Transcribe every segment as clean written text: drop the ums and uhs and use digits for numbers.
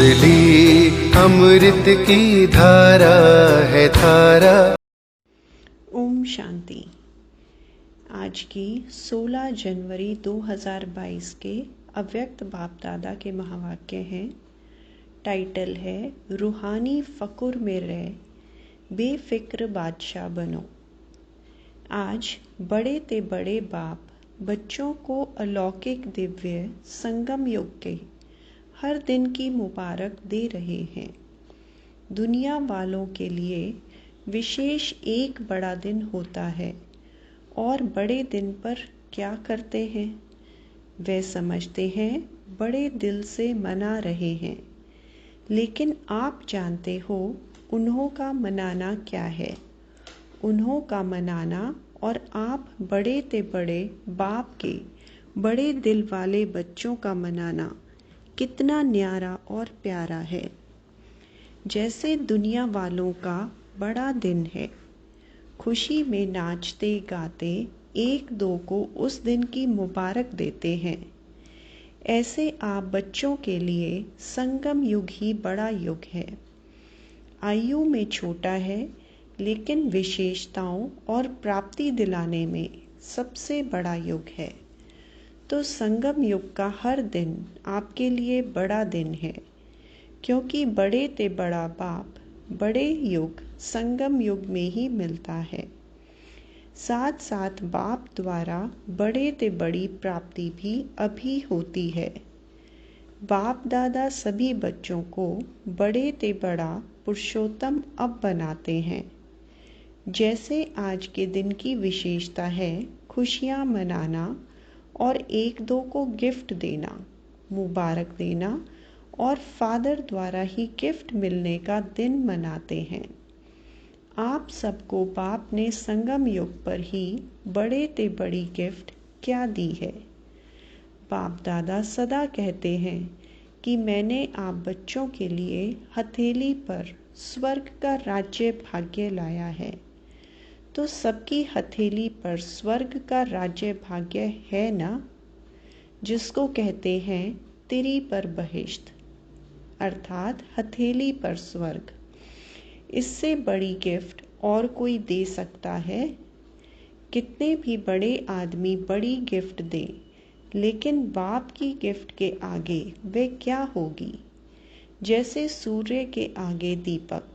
ली अमृत की धारा है धारा। ओम शांति। आज की 16 जनवरी 2022 के अव्यक्त बाप दादा के महावाक्य हैं। टाइटल है रूहानी फकुर में रह बेफिक्र बादशाह बनो। आज बड़े ते बड़े बाप बच्चों को अलौकिक दिव्य संगम युग के हर दिन की मुबारक दे रहे हैं। दुनिया वालों के लिए विशेष एक बड़ा दिन होता है और बड़े दिन पर क्या करते हैं? वे समझते हैं बड़े दिल से मना रहे हैं, लेकिन आप जानते हो उन्हों का मनाना क्या है। उन्हों का मनाना और आप बड़े ते बड़े बाप के बड़े दिल वाले बच्चों का मनाना कितना न्यारा और प्यारा है। जैसे दुनिया वालों का बड़ा दिन है, खुशी में नाचते गाते एक दो को उस दिन की मुबारक देते हैं, ऐसे आप बच्चों के लिए संगम युग ही बड़ा युग है। आयु में छोटा है, लेकिन विशेषताओं और प्राप्ति दिलाने में सबसे बड़ा युग है। तो संगम युग का हर दिन आपके लिए बड़ा दिन है, क्योंकि बड़े ते बड़ा बाप बड़े युग संगम युग में ही मिलता है। साथ साथ बाप द्वारा बड़े ते बड़ी प्राप्ति भी अभी होती है। बाप दादा सभी बच्चों को बड़े ते बड़ा पुरुषोत्तम अब बनाते हैं। जैसे आज के दिन की विशेषता है खुशियाँ मनाना और एक दो को गिफ्ट देना, मुबारक देना और फादर द्वारा ही गिफ्ट मिलने का दिन मनाते हैं। आप सबको बाप ने संगम युग पर ही बड़े ते बड़ी गिफ्ट क्या दी है। बाप दादा सदा कहते हैं कि मैंने आप बच्चों के लिए हथेली पर स्वर्ग का राज्य भाग्य लाया है। तो सबकी हथेली पर स्वर्ग का राज्य भाग्य है ना, जिसको कहते हैं तिरी पर बहिश्त, अर्थात हथेली पर स्वर्ग। इससे बड़ी गिफ्ट और कोई दे सकता है? कितने भी बड़े आदमी बड़ी गिफ्ट दें, लेकिन बाप की गिफ्ट के आगे वे क्या होगी? जैसे सूर्य के आगे दीपक।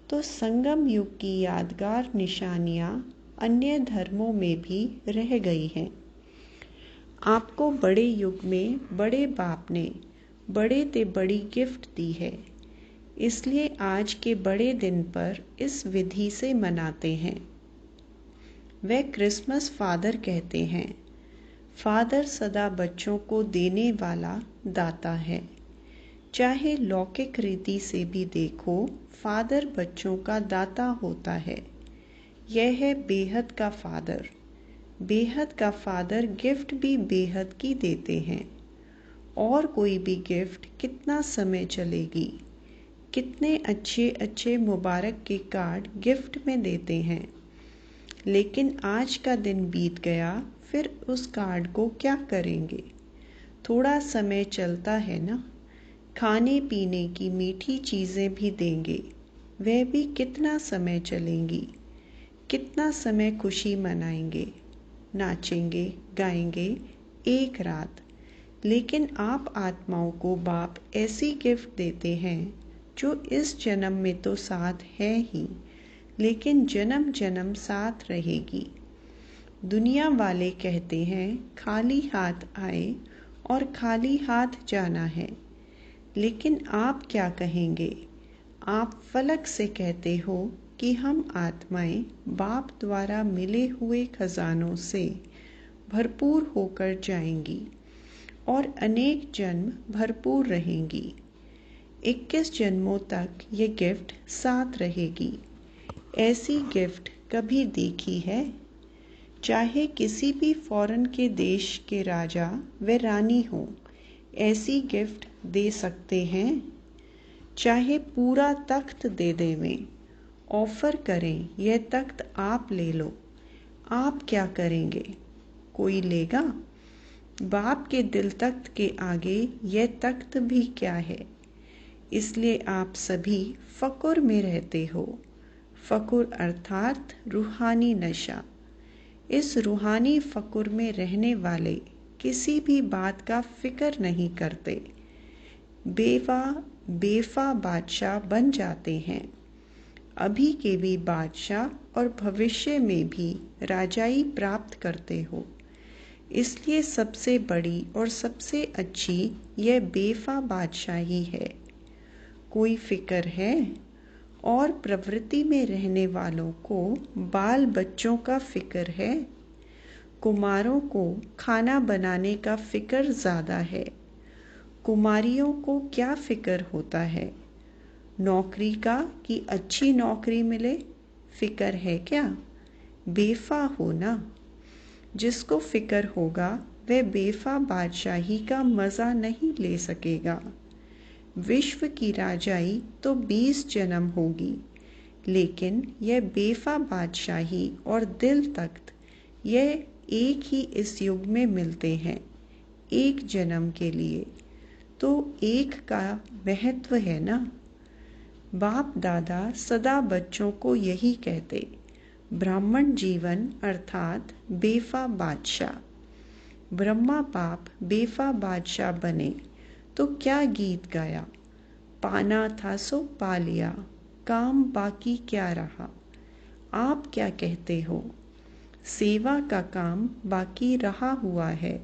तो संगम युग की यादगार निशानियाँ अन्य धर्मों में भी रह गई हैं। आपको बड़े युग में बड़े बाप ने बड़े ते बड़ी गिफ्ट दी है, इसलिए आज के बड़े दिन पर इस विधि से मनाते हैं। वे क्रिसमस फादर कहते हैं। फादर सदा बच्चों को देने वाला दाता है। चाहे लौकिक रीति से भी देखो, फादर बच्चों का दाता होता है। यह है बेहद का फादर। बेहद का फादर गिफ्ट भी बेहद की देते हैं। और कोई भी गिफ्ट कितना समय चलेगी? कितने अच्छे अच्छे मुबारक के कार्ड गिफ्ट में देते हैं, लेकिन आज का दिन बीत गया, फिर उस कार्ड को क्या करेंगे? थोड़ा समय चलता है ना। खाने पीने की मीठी चीज़ें भी देंगे, वह भी कितना समय चलेंगी? कितना समय खुशी मनाएंगे, नाचेंगे गाएंगे एक रात। लेकिन आप आत्माओं को बाप ऐसी गिफ्ट देते हैं जो इस जन्म में तो साथ है ही, लेकिन जन्म जन्म साथ रहेगी। दुनिया वाले कहते हैं खाली हाथ आए और खाली हाथ जाना है, लेकिन आप क्या कहेंगे? आप फलक से कहते हो कि हम आत्माएं बाप द्वारा मिले हुए खजानों से भरपूर होकर जाएंगी और अनेक जन्म भरपूर रहेंगी। 21 जन्मों तक ये गिफ्ट साथ रहेगी। ऐसी गिफ्ट कभी देखी है? चाहे किसी भी फॉरेन के देश के राजा व रानी हो, ऐसी गिफ्ट दे सकते हैं? चाहे पूरा तख्त दे देवें, ऑफर करें यह तख्त आप ले लो, आप क्या करेंगे? कोई लेगा? बाप के दिल तख्त के आगे यह तख्त भी क्या है? इसलिए आप सभी फकुर में रहते हो। फकुर अर्थात रूहानी नशा। इस रूहानी फकुर में रहने वाले किसी भी बात का फिक्र नहीं करते, बेफा बादशाह बन जाते हैं। अभी के भी बादशाह और भविष्य में भी राजाई प्राप्त करते हो। इसलिए सबसे बड़ी और सबसे अच्छी यह बेफा बादशाही है। कोई फिक्र है? और प्रवृत्ति में रहने वालों को बाल बच्चों का फिक्र है। कुमारों को खाना बनाने का फिक्र ज़्यादा है। कुमारियों को क्या फिक्र होता है? नौकरी का कि अच्छी नौकरी मिले, फिक्र है क्या? बेफा हो ना। जिसको फिक्र होगा वह बेफा बादशाही का मज़ा नहीं ले सकेगा। विश्व की राजाई तो 20 जन्म होगी, लेकिन यह बेफा बादशाही और दिल तख्त यह एक ही इस युग में मिलते हैं, एक जन्म के लिए। तो एक का महत्व है ना। बाप दादा सदा बच्चों को यही कहते, ब्राह्मण जीवन अर्थात बेफा बादशाह। ब्रह्मा बाप बेफा बादशाह बने तो क्या गीत गाया, पाना था सो पा लिया, काम बाकी क्या रहा। आप क्या कहते हो? सेवा का काम बाकी रहा हुआ है,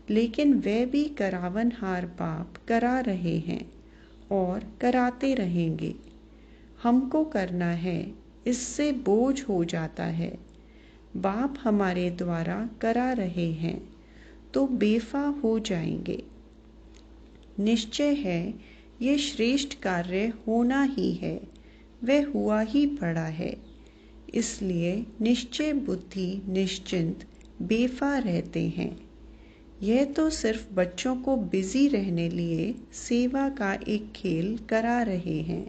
लेकिन वह भी करावनहार बाप करा रहे हैं और कराते रहेंगे। हमको करना है, इससे बोझ हो जाता है। बाप हमारे द्वारा करा रहे हैं तो बेफा हो जाएंगे। निश्चय है ये श्रेष्ठ कार्य होना ही है, वह हुआ ही पड़ा है। इसलिए निश्चय बुद्धि निश्चिंत बेफा रहते हैं। यह तो सिर्फ बच्चों को बिजी रहने लिए सेवा का एक खेल करा रहे हैं।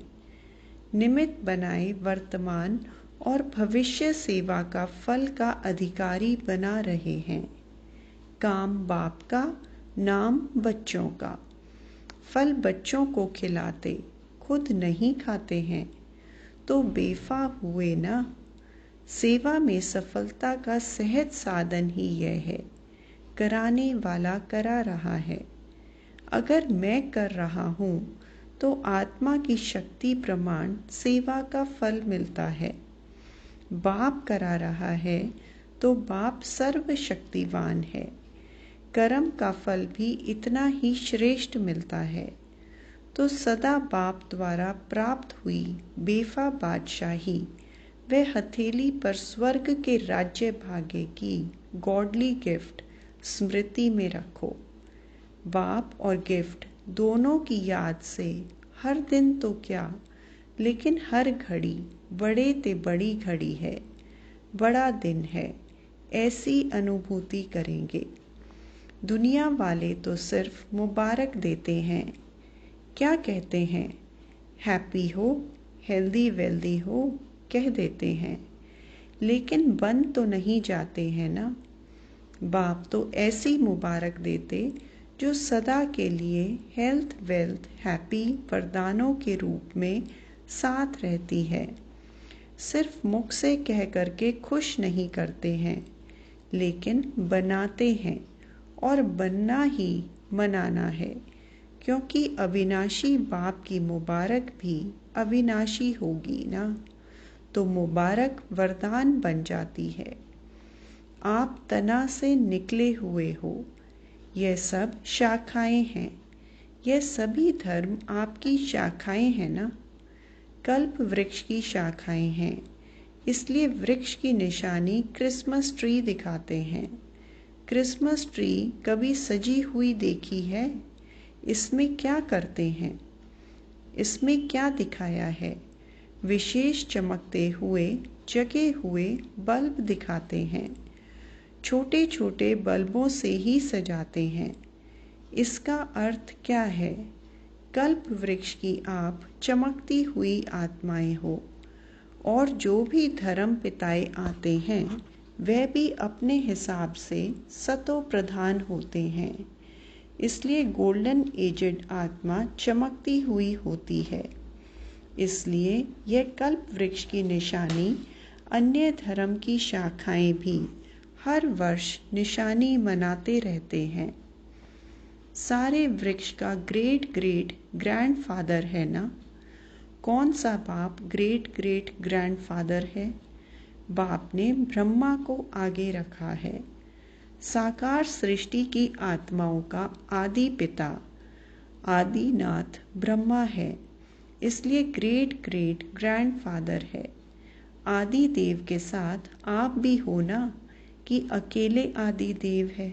निमित्त बनाए वर्तमान और भविष्य सेवा का फल का अधिकारी बना रहे हैं। काम बाप का, नाम बच्चों का। फल बच्चों को खिलाते, खुद नहीं खाते हैं तो बेफा हुए ना। सेवा में सफलता का सहज साधन ही यह है, कराने वाला करा रहा है। अगर मैं कर रहा हूँ तो आत्मा की शक्ति प्रमाण सेवा का फल मिलता है। बाप करा रहा है तो बाप सर्वशक्तिवान है, कर्म का फल भी इतना ही श्रेष्ठ मिलता है। तो सदा बाप द्वारा प्राप्त हुई बेफा बादशाही वह हथेली पर स्वर्ग के राज्य भाग्य की गॉडली गिफ्ट स्मृति में रखो। बाप और गिफ्ट दोनों की याद से हर दिन तो क्या, लेकिन हर घड़ी बड़े ते बड़ी घड़ी है, बड़ा दिन है, ऐसी अनुभूति करेंगे। दुनिया वाले तो सिर्फ मुबारक देते हैं। क्या कहते हैं? हैप्पी हो, हेल्दी वेल्दी हो कह देते हैं, लेकिन बन तो नहीं जाते हैं ना। बाप तो ऐसी मुबारक देते जो सदा के लिए हेल्थ वेल्थ हैप्पी वरदानों के रूप में साथ रहती है। सिर्फ मुख से कह करके खुश नहीं करते हैं, लेकिन बनाते हैं, और बनना ही मनाना है, क्योंकि अविनाशी बाप की मुबारक भी अविनाशी होगी ना। तो मुबारक वरदान बन जाती है। आप तना से निकले हुए हो। यह सब शाखाएं हैं। यह सभी धर्म आपकी शाखाएं हैं ना। कल्प वृक्ष की शाखाएं हैं, इसलिए वृक्ष की निशानी क्रिसमस ट्री दिखाते हैं। क्रिसमस ट्री कभी सजी हुई देखी है? इसमें क्या करते हैं? इसमें क्या दिखाया है? विशेष चमकते हुए जगे हुए बल्ब दिखाते हैं। छोटे छोटे बल्बों से ही सजाते हैं। इसका अर्थ क्या है? कल्प वृक्ष की आप चमकती हुई आत्माएं हो, और जो भी धर्म पिताएं आते हैं वह भी अपने हिसाब से सतो प्रधान होते हैं। इसलिए गोल्डन एजेड आत्मा चमकती हुई होती है। इसलिए यह कल्प वृक्ष की निशानी अन्य धर्म की शाखाएं भी हर वर्ष निशानी मनाते रहते हैं। सारे वृक्ष का ग्रेट ग्रेट ग्रैंडफादर है ना? कौन सा बाप ग्रेट ग्रेट ग्रैंडफादर है? बाप ने ब्रह्मा को आगे रखा है। साकार सृष्टि की आत्माओं का आदि पिता आदिनाथ ब्रह्मा है, इसलिए ग्रेट ग्रेट ग्रैंडफादर है। आदि देव के साथ आप भी हो ना, कि अकेले आदि देव है?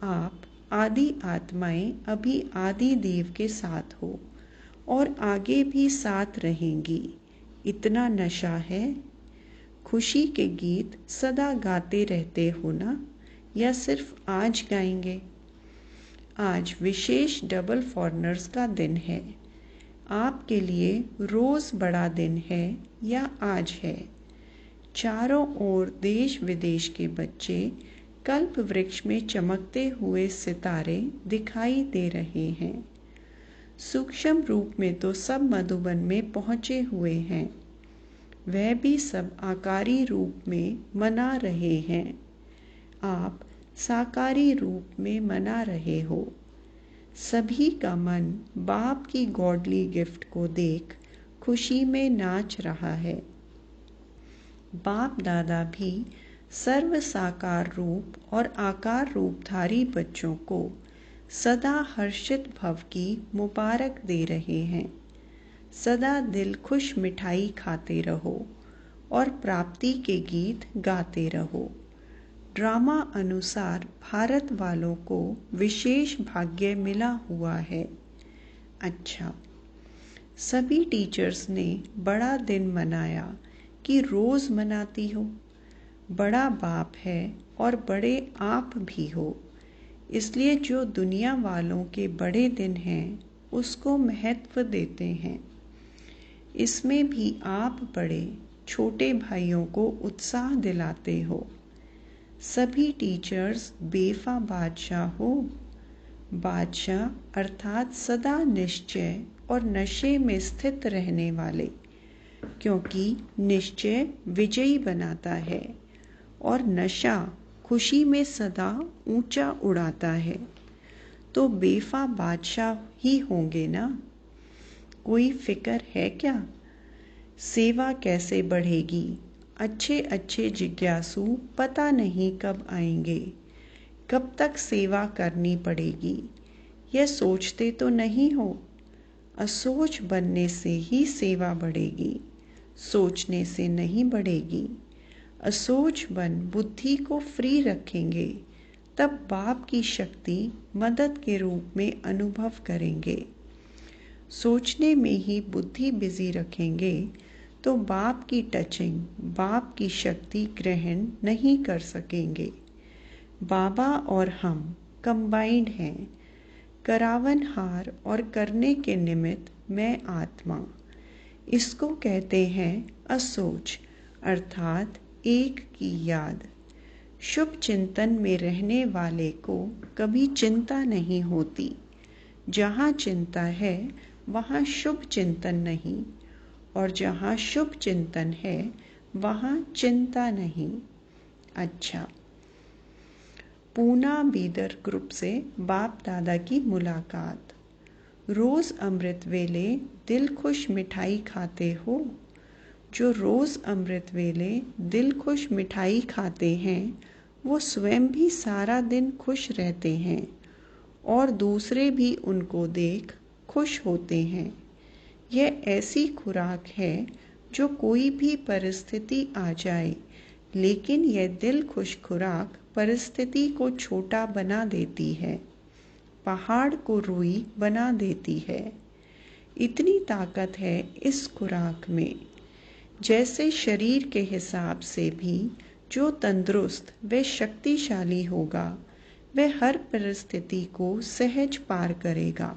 आप आदि आत्माएं अभी आदि देव के साथ हो और आगे भी साथ रहेंगी। इतना नशा है। खुशी के गीत सदा गाते रहते हो ना, या सिर्फ आज गाएंगे? आज विशेष डबल फॉरनर्स का दिन है। आपके लिए रोज बड़ा दिन है या आज है? चारों ओर देश विदेश के बच्चे कल्प वृक्ष में चमकते हुए सितारे दिखाई दे रहे हैं। सूक्ष्म रूप में तो सब मधुबन में पहुंचे हुए हैं, वह भी सब आकारी रूप में मना रहे हैं। आप साकारी रूप में मना रहे हो। सभी का मन बाप की गॉडली गिफ्ट को देख खुशी में नाच रहा है। बाप दादा भी सर्व साकार रूप और आकार रूपधारी बच्चों को सदा हर्षित भव की मुबारक दे रहे हैं। सदा दिल खुश मिठाई खाते रहो और प्राप्ति के गीत गाते रहो। ड्रामा अनुसार भारत वालों को विशेष भाग्य मिला हुआ है। अच्छा, सभी टीचर्स ने बड़ा दिन मनाया कि रोज मनाती हो? बड़ा बाप है और बड़े आप भी हो, इसलिए जो दुनिया वालों के बड़े दिन हैं उसको महत्व देते हैं। इसमें भी आप बड़े छोटे भाइयों को उत्साह दिलाते हो। सभी टीचर्स बेफा बादशाह हो। बादशाह अर्थात सदा निश्चय और नशे में स्थित रहने वाले, क्योंकि निश्चय विजयी बनाता है और नशा खुशी में सदा ऊंचा उड़ाता है। तो बेफा बादशाह ही होंगे ना? कोई फिक्र है क्या? सेवा कैसे बढ़ेगी? अच्छे अच्छे जिज्ञासु पता नहीं कब आएंगे। कब तक सेवा करनी पड़ेगी, यह सोचते तो नहीं हो? असोच बनने से ही सेवा बढ़ेगी, सोचने से नहीं बढ़ेगी। असोच बन बुद्धि को फ्री रखेंगे, तब बाप की शक्ति मदद के रूप में अनुभव करेंगे। सोचने में ही बुद्धि बिजी रखेंगे तो बाप की टचिंग, बाप की शक्ति ग्रहण नहीं कर सकेंगे। बाबा और हम कंबाइंड हैं, करावनहार और करने के निमित्त मैं आत्मा। इसको कहते हैं असोच, अर्थात एक की याद। शुभ चिंतन में रहने वाले को कभी चिंता नहीं होती। जहाँ चिंता है वहाँ शुभ चिंतन नहीं, और जहाँ शुभ चिंतन है वहाँ चिंता नहीं। अच्छा, पूना बीदर ग्रुप से बाप दादा की मुलाकात। रोज अमृत वेले दिल खुश मिठाई खाते हो? जो रोज अमृत वेले दिल खुश मिठाई खाते हैं वो स्वयं भी सारा दिन खुश रहते हैं और दूसरे भी उनको देख खुश होते हैं। यह ऐसी खुराक है जो कोई भी परिस्थिति आ जाए, लेकिन यह दिल खुश खुराक परिस्थिति को छोटा बना देती है, पहाड़ को रुई बना देती है। इतनी ताकत है इस खुराक में। जैसे शरीर के हिसाब से भी जो तंदुरुस्त व शक्तिशाली होगा वह हर परिस्थिति को सहज पार करेगा,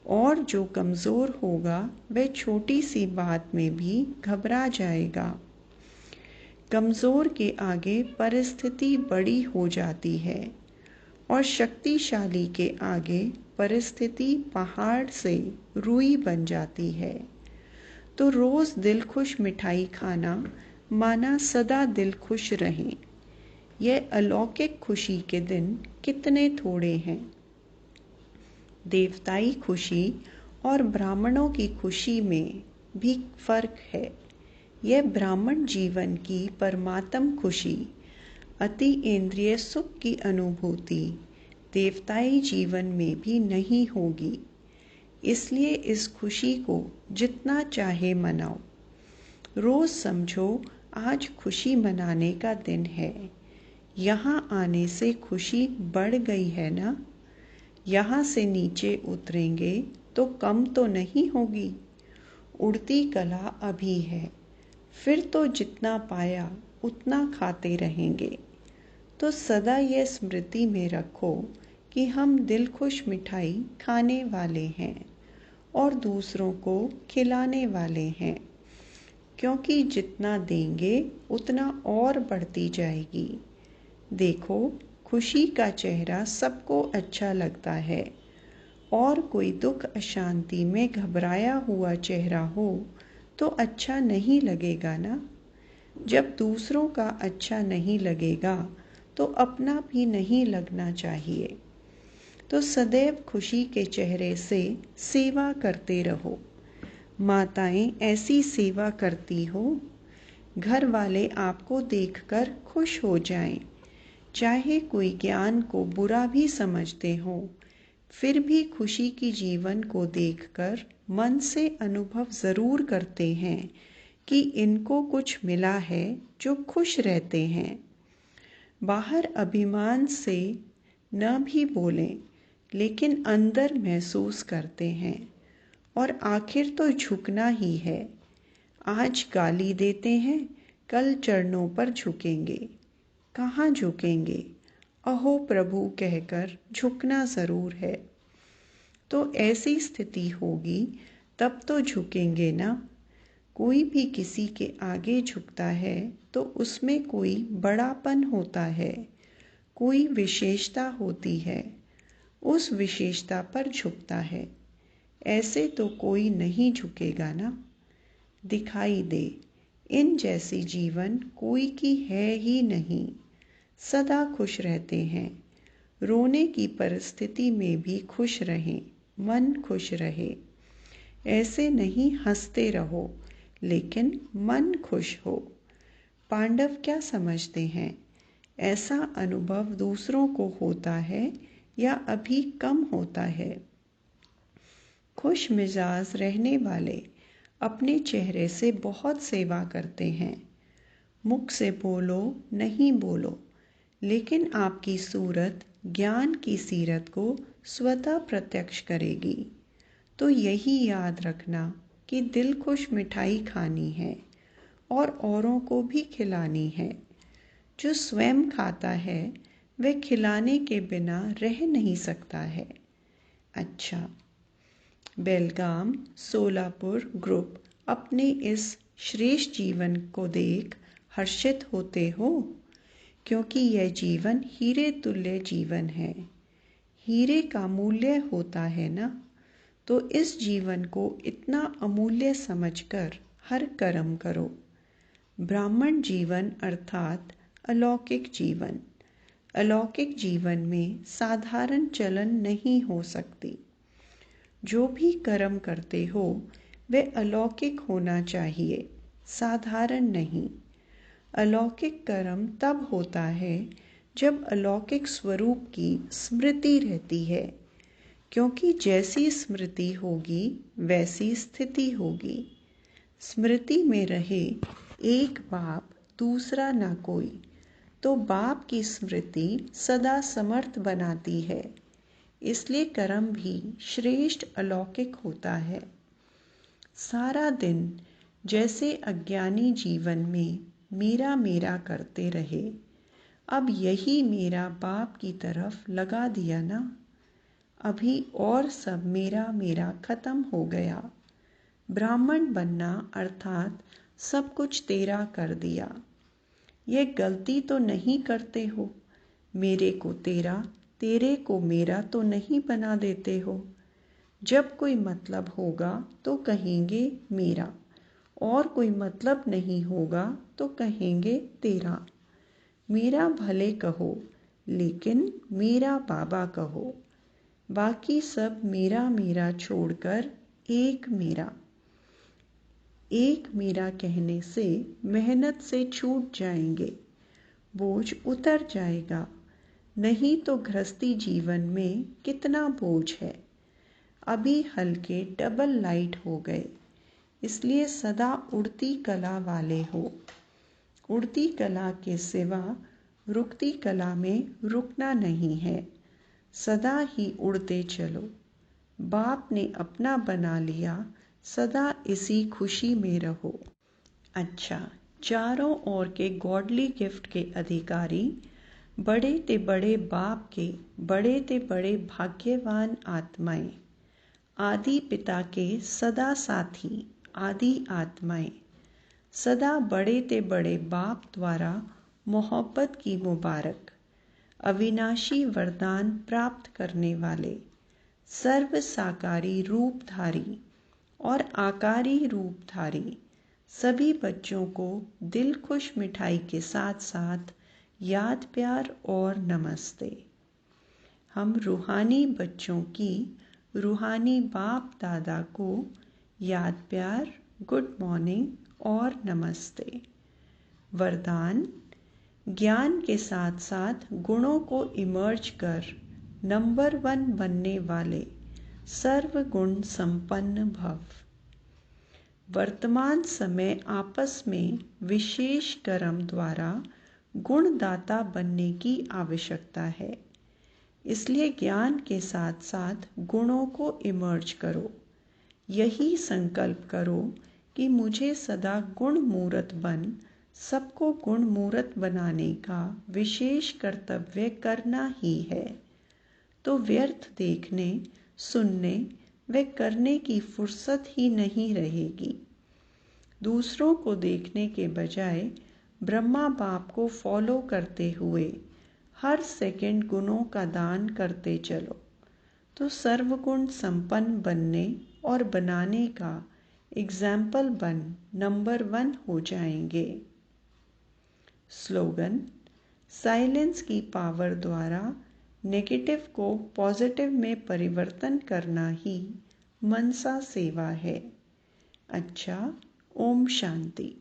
और जो कमज़ोर होगा वह छोटी सी बात में भी घबरा जाएगा। कमज़ोर के आगे परिस्थिति बड़ी हो जाती है। और शक्तिशाली के आगे परिस्थिति पहाड़ से रुई बन जाती है। तो रोज दिल खुश मिठाई खाना माना सदा दिल खुश रहें। यह अलौकिक खुशी के दिन कितने थोड़े हैं। देवताई खुशी और ब्राह्मणों की खुशी में भी फर्क है। यह ब्राह्मण जीवन की परमात्म खुशी, अति इंद्रिय सुख की अनुभूति देवताई जीवन में भी नहीं होगी। इसलिए इस खुशी को जितना चाहे मनाओ। रोज समझो आज खुशी मनाने का दिन है। यहाँ आने से खुशी बढ़ गई है ना। यहाँ से नीचे उतरेंगे तो कम तो नहीं होगी। उड़ती कला अभी है, फिर तो जितना पाया उतना खाते रहेंगे। तो सदा यह स्मृति में रखो कि हम दिल खुश मिठाई खाने वाले हैं और दूसरों को खिलाने वाले हैं, क्योंकि जितना देंगे उतना और बढ़ती जाएगी। देखो, खुशी का चेहरा सबको अच्छा लगता है, और कोई दुख अशांति में घबराया हुआ चेहरा हो तो अच्छा नहीं लगेगा ना। जब दूसरों का अच्छा नहीं लगेगा तो अपना भी नहीं लगना चाहिए। तो सदैव खुशी के चेहरे से सेवा करते रहो। माताएं ऐसी सेवा करती हो, घर वाले आपको देखकर खुश हो जाएं। चाहे कोई ज्ञान को बुरा भी समझते हो, फिर भी खुशी की जीवन को देखकर मन से अनुभव ज़रूर करते हैं कि इनको कुछ मिला है जो खुश रहते हैं। बाहर अभिमान से न भी बोलें, लेकिन अंदर महसूस करते हैं, और आखिर तो झुकना ही है। आज गाली देते हैं, कल चरणों पर झुकेंगे। कहाँ झुकेंगे? अहो प्रभु कहकर झुकना ज़रूर है। तो ऐसी स्थिति होगी तब तो झुकेंगे ना। कोई भी किसी के आगे झुकता है तो उसमें कोई बड़ापन होता है, कोई विशेषता होती है, उस विशेषता पर झुकता है। ऐसे तो कोई नहीं झुकेगा ना। दिखाई दे, इन जैसी जीवन कोई की है ही नहीं। सदा खुश रहते हैं। रोने की परिस्थिति में भी खुश रहें, मन खुश रहे। ऐसे नहीं हंसते रहो, लेकिन मन खुश हो। पांडव क्या समझते हैं? ऐसा अनुभव दूसरों को होता है या अभी कम होता है? खुश मिजाज रहने वाले अपने चेहरे से बहुत सेवा करते हैं। मुख से बोलो नहीं बोलो, लेकिन आपकी सूरत ज्ञान की सीरत को स्वतः प्रत्यक्ष करेगी। तो यही याद रखना कि दिल खुश मिठाई खानी है और औरों को भी खिलानी है। जो स्वयं खाता है वह खिलाने के बिना रह नहीं सकता है। अच्छा, बेलगाम सोलापुर ग्रुप अपने इस श्रेष्ठ जीवन को देख हर्षित होते हो, क्योंकि यह जीवन हीरे तुल्य जीवन है। हीरे का मूल्य होता है ना। तो इस जीवन को इतना अमूल्य समझकर हर कर्म करो। ब्राह्मण जीवन अर्थात अलौकिक जीवन। अलौकिक जीवन में साधारण चलन नहीं हो सकती। जो भी कर्म करते हो वह अलौकिक होना चाहिए, साधारण नहीं। अलौकिक कर्म तब होता है जब अलौकिक स्वरूप की स्मृति रहती है, क्योंकि जैसी स्मृति होगी वैसी स्थिति होगी। स्मृति में रहे एक बाप दूसरा ना कोई, तो बाप की स्मृति सदा समर्थ बनाती है। इसलिए कर्म भी श्रेष्ठ अलौकिक होता है। सारा दिन जैसे अज्ञानी जीवन में मेरा मेरा करते रहे, अब यही मेरा बाप की तरफ लगा दिया ना। अभी और सब मेरा मेरा खत्म हो गया। ब्राह्मण बनना अर्थात सब कुछ तेरा कर दिया। ये गलती तो नहीं करते हो, मेरे को तेरा तेरे को मेरा तो नहीं बना देते हो। जब कोई मतलब होगा तो कहेंगे मेरा, और कोई मतलब नहीं होगा तो कहेंगे तेरा। मेरा भले कहो लेकिन मेरा बाबा कहो। बाकी सब मेरा मेरा छोड़कर एक मेरा। एक मेरा कहने से मेहनत से छूट जाएंगे, बोझ उतर जाएगा। नहीं तो गृहस्थी जीवन में कितना बोझ है। अभी हल्के डबल लाइट हो गए, इसलिए सदा उड़ती कला वाले हो। उड़ती कला के सिवा रुकती कला में रुकना नहीं है। सदा ही उड़ते चलो। बाप ने अपना बना लिया, सदा इसी खुशी में रहो। अच्छा, चारों ओर के गॉडली गिफ्ट के अधिकारी बड़े ते बड़े बाप के बड़े ते बड़े भाग्यवान आत्माएं, आदि पिता के सदा साथी आदि आत्माएं, सदा बड़े ते बड़े बाप द्वारा मोहब्बत की मुबारक अविनाशी वरदान प्राप्त करने वाले सर्व साकारी रूपधारी और आकारी रूपधारी सभी बच्चों को दिल खुश मिठाई के साथ साथ याद प्यार और नमस्ते। हम रूहानी बच्चों की रूहानी बाप दादा को याद प्यार, गुड मॉर्निंग और नमस्ते। वरदान: ज्ञान के साथ साथ गुणों को इमर्ज कर नंबर 1 बनने वाले सर्वगुण संपन्न भव। वर्तमान समय आपस में विशेष कर्म द्वारा गुणदाता बनने की आवश्यकता है, इसलिए ज्ञान के साथ साथ गुणों को इमर्ज करो। यही संकल्प करो कि मुझे सदा गुण मूर्त बन सबको गुण मूर्त बनाने का विशेष कर्तव्य करना ही है। तो व्यर्थ देखने, सुनने व करने की फुर्सत ही नहीं रहेगी। दूसरों को देखने के बजाय ब्रह्मा बाप को फॉलो करते हुए हर सेकंड गुणों का दान करते चलो, तो सर्वगुण संपन्न बनने और बनाने का एग्जाम्पल बन नंबर 1 हो जाएंगे। स्लोगन: साइलेंस की पावर द्वारा नेगेटिव को पॉजिटिव में परिवर्तन करना ही मनसा सेवा है। अच्छा, ओम शांति।